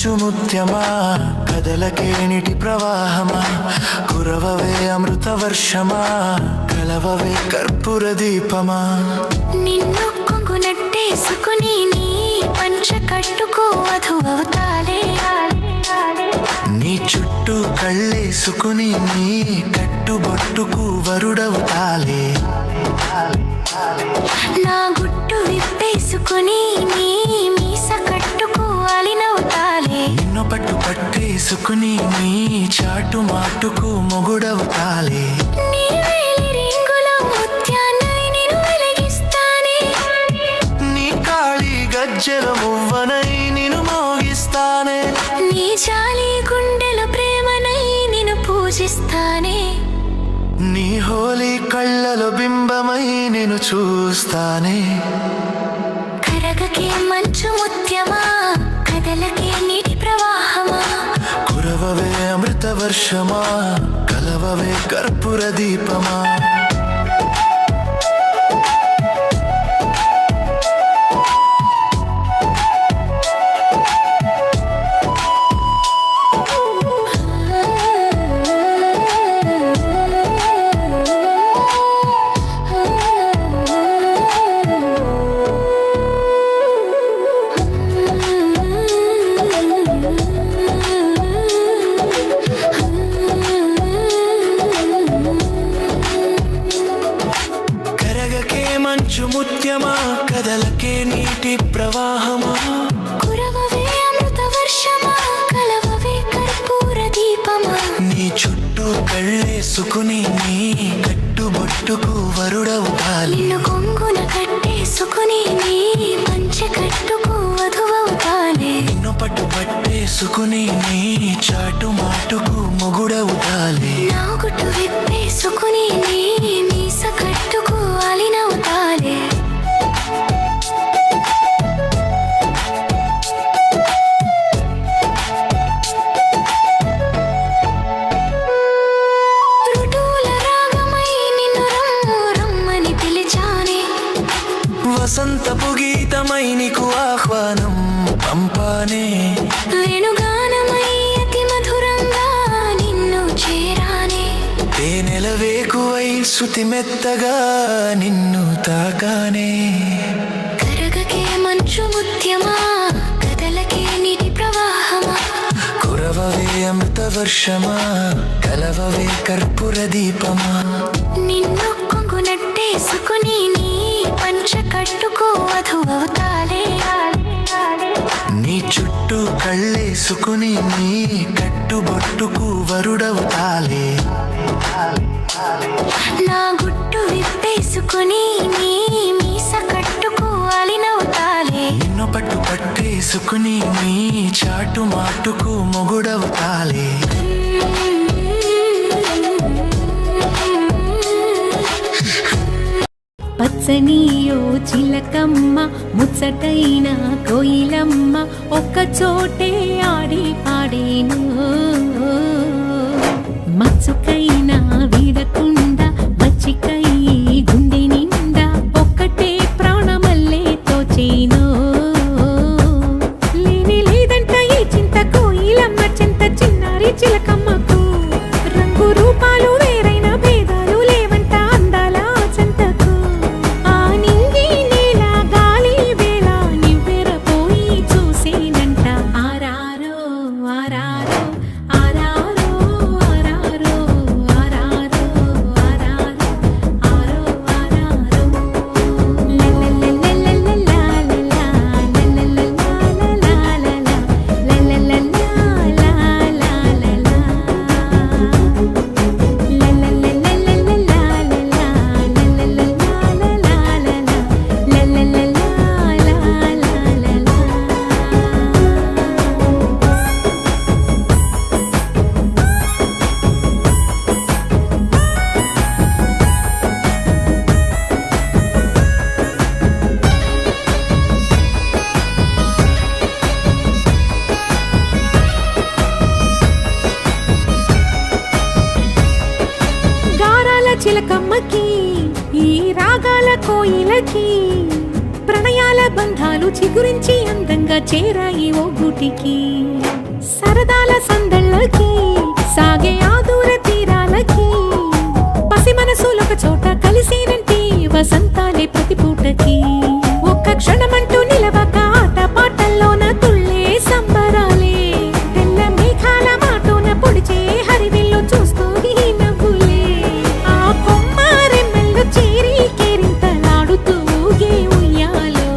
మంచు ముత్యమా కదలకే నీటి ప్రవాహమా కురవవే అమృత వర్షమా కలవవే కర్పూర దీపమా నిన్ను కొంగునట్టేసుకుని నీ పంచ కట్టుకో వధువవుతాలే నీ చుట్టూ కళ్ళేసుకుని నీ కట్టుబొట్టుకు వరుడవుతాలే నా గుట్టు విప్పేసుకుని నీ మీస కట్టుకు అలినవుతాలే నిన్ను పట్టు పట్టేసుకుని నీ చాటు మాటుకు మొగుడవుతాలే నీ వేలి రింగుల ముత్యాన్నై నిన్ను వెలిగిస్తానే నీ కాళీ గజ్జెల మువ్వనై నిన్ను మోగిస్తానే నీ జాలి గుండెల ప్రేమనై నిన్ను పూజిస్తానే నీ హోలీ కళ్ళలో బింబమై నేను చూస్తానే కరగకే మంచు ముత్యమా కదలకే నీటి ప్రవాహమా కురవవే అమృత వర్షమా కలవవే కర్పూర దీపమా మంచు ముత్యమా కదలకే నీటి ప్రవాహమా కురవవే అమృత వర్షమా కలవవే కర్పూర దీపమా నీ చుట్టూ కళ్ళేసుకుని నీ కట్టుబొట్టుకు వరుడవుతాలే నిన్ను కొంగున కట్టేసుకుని నీ పంచ కట్టుకు వధువవుతాలే నిన్ను పట్టు పట్టేసుకుని నీ చాటు మాటుకు మొగుడవుతాలే నా గుట్టు విప్పేసుకుని నీ మీస కట్టుకు అలినవుతాలే ఋతువుల రాగమై నిన్ను రమ్ము రమ్మని పిలిచానే వసంతపు గీతమై నీకు ఆహ్వానం పంపానే వేణుగానమై అతి మధురంగా నిన్ను చేరానే తేనెల వేకువై శృతి మెత్తగా నిన్ను తాకానే కరగకే మంచు ముత్యమా కదలకే నీటి ప్రవాహమా కురవవే అమృత వర్షమా కలవవే కర్పూర దీపమా నిన్ను కొంగునట్టేసుకుని నీ పంచ కట్టుకో వధువవుతాలే నీ చుట్టూ కళ్ళేసుకుని నీ కట్టుబొట్టుకు వరుడవుతాలే నా గుట్టు విప్పేసుకుని నీ మీస కట్టుకు అలినవుతాలే నిన్ను పట్టు పట్టేసుకుని నీ చాటు మాటుకు మొగుడవుతాలే పచ్చనియో చిలకమ్మ ముచ్చటైన కోయిలమ్మ ఒక్క చోటే ఆడి పాడేను మచ్చుకైనా వీడకుండా మచ్చికై గుండె నిండా ఒక్కటే ప్రాణమల్లే తోచేను లేని లేదంట ఈ చింత కోయిలమ్మ చింత చిన్నారి చిలకమ్మకు రంగు రూపాలు వేరైన భేదాలు లేవంట అందాల చెంతకు ఆ నింగి నేల గాలి వేళ నివ్వెరపోయి చూసేనంట ఆరారో ఆరారో ఆరారో ఆరారో ఆరారో ఆరారో ఆరో ఆరారో చిలకమ్మకి ఈ రాగాల కోయిలకి ప్రణయాల బంధ మేఘాలు చిగురించి అందంగా చేరాయి ఓ గూటికి. సరదాల సందళ్ళకి సాగే ఆదూర తీరాలకి పసి మనసులొక చోట కలిసేనంటే వసంతాలే ప్రతి పూటకి. ఒక్క క్షణమంటూ నిలవక ఆట పాటల్లోన తుళ్ళే సంబరాలే. తెల్ల మేఘాల మాటోన పొడిచే హరివిల్లు చూస్తూ ఈ నవ్వులే. ఆ కొమ్మారెమ్మెల్లు చేరి కేరింతలాడుతూ ఊగే ఉయ్యాలో.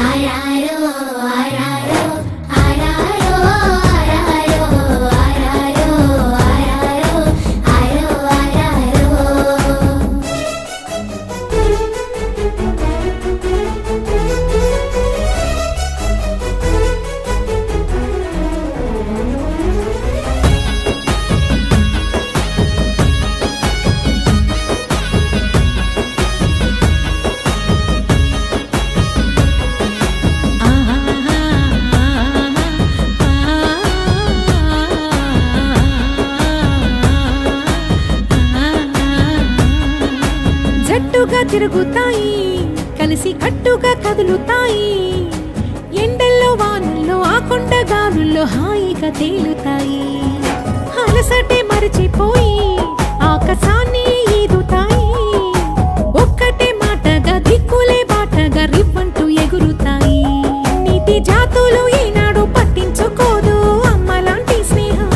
ఆరారో ఆరారో ఆరారో ఆరారో ఆరారో ఆరారో ఆరో ఆరారో. జట్టుగా తిరుగుతాయి కలిసి కట్టుగా కదులుతాయి. ఎండల్లో వానల్లో ఆ కొండ గాలుల్లో హాయిగా తేలుతాయి. అలసటే మరిచిపోయి ఆకాశాన్ని ఈదుతాయి. ఒక్కటే మాటగా దిక్కులే బాటగా రివ్వంటూ ఎగురుతాయి. నీతి జాతులు ఈనాడు పట్టించుకోదు అమ్మలాంటి స్నేహం.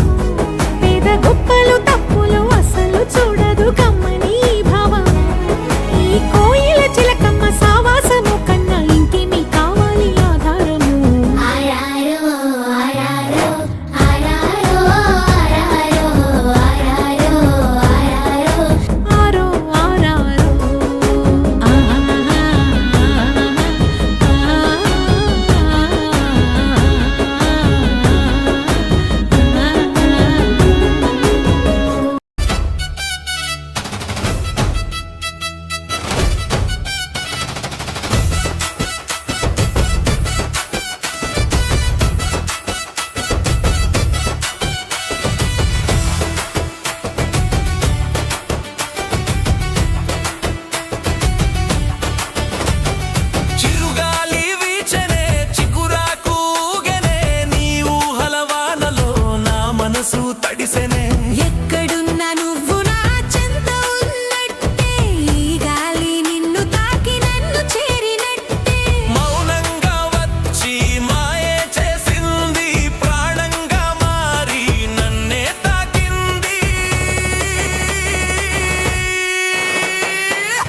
పేద గొప్పలు తప్పులు అసలు చూడదు కమ్మని భావం. ఈ కోయిల చిలకమ్మ సావాసము కన్నా ఇంకేమి కావాలి ఆధారము. ఆరారో ఆరారో ఆరారో ఆరారో ఆరారో ఆరారో ఆరో ఆరారో చిరుగాలి వీచనే చిగురాకు ఊగెనే నీ ఊహల వానలో నా మనసు తడిసెనే. ఎక్కడున్నా నువ్వు నా చెంత ఉన్నట్టే. ఈ గాలి నిన్ను తాకి నన్ను చేరినట్టే. మౌనంగా వచ్చి మాయే చేసింది ప్రాణంగా మారి నన్నే తాకింది.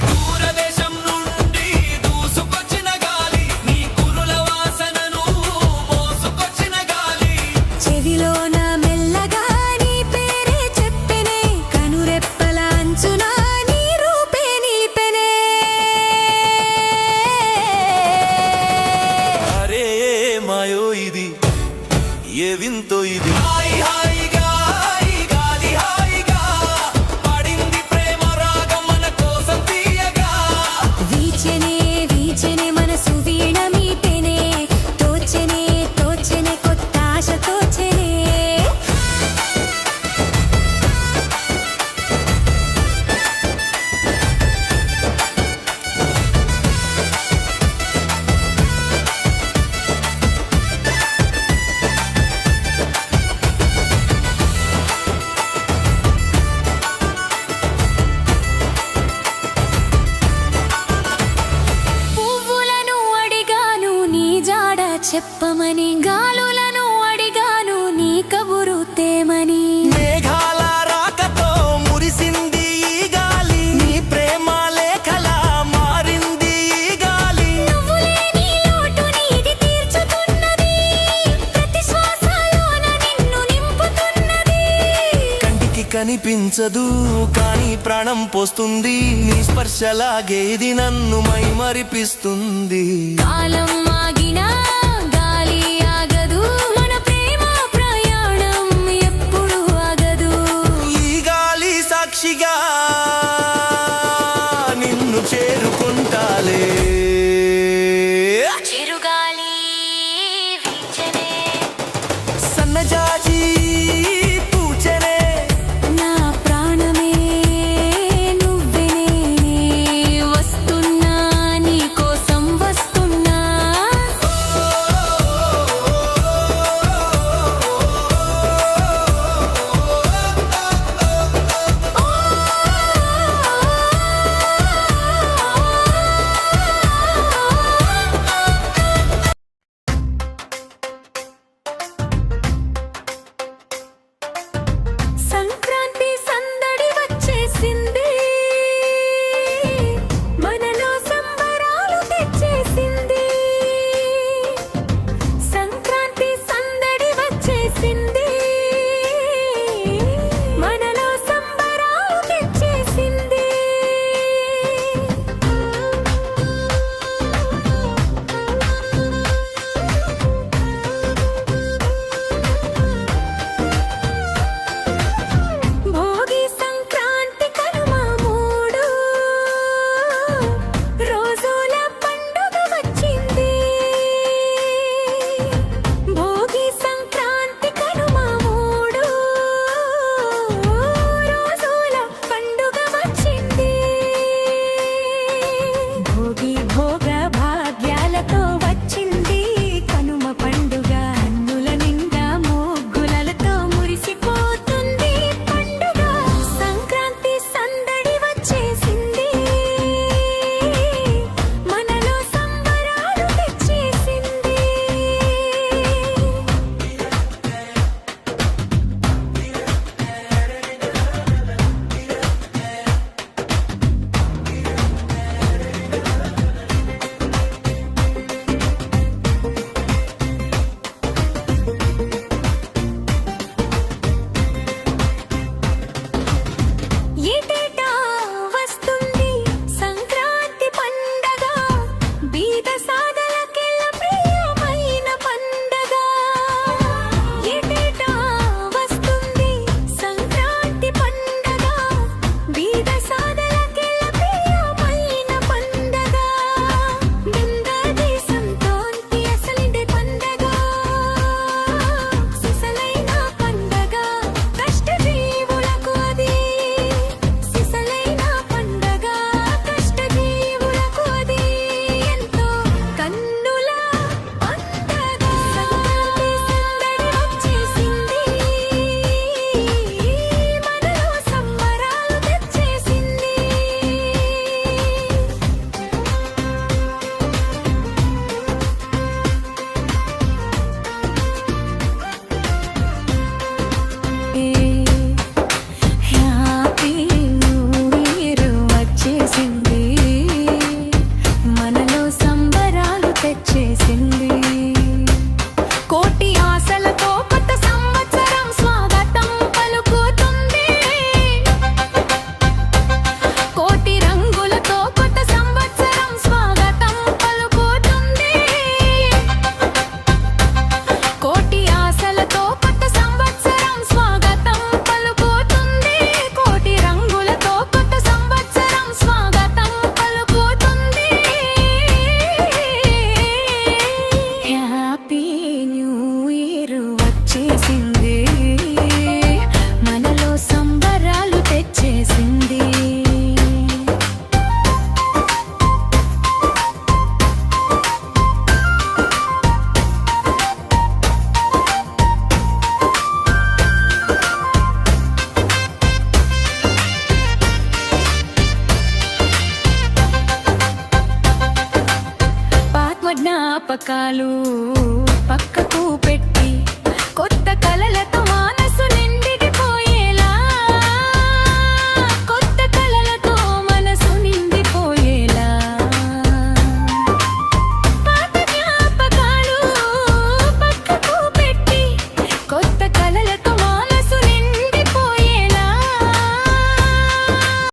దూరదేశం నుండి దూసుకొచ్చిన గాలి నీ కురుల వాసనను మోసుకొచ్చిన గాలి. చెవిలోన మెల్లగా నీ పేరే చెప్పెనే. కనురెప్పల అంచున నీ రూపే నిలిపెనే. అరే మాయో ఇది ఏ వింతో ఇది. హాయి హాయిగా ఈ గాలి హాయిగా పాడింది ప్రేమ రాగం మన కోసం తీయగా. వీచెనే వీచెనే మనసు వీణ మీటెనే. తోచెనే తోచెనే కొత్త ఆశ తోచెనే. పువ్వులను అడిగాను నీ జాడ చెప్పమని. గాలులను అడిగాను నీ కబురు తేమని. మేఘాల రాకతో మురిసింది ఈ గాలి నీ ప్రేమ లేఖలా మారింది ఈ గాలి. నువ్వు లేని లోటు నీది తీర్చుతున్నది. ప్రతి శ్వాసలోన నిన్ను నింపుతున్నది. కంటికి కనిపించదు కానీ ప్రాణం పోస్తుంది నీ స్పర్శలాగేది నన్ను మైమరిపిస్తుంది. కాలం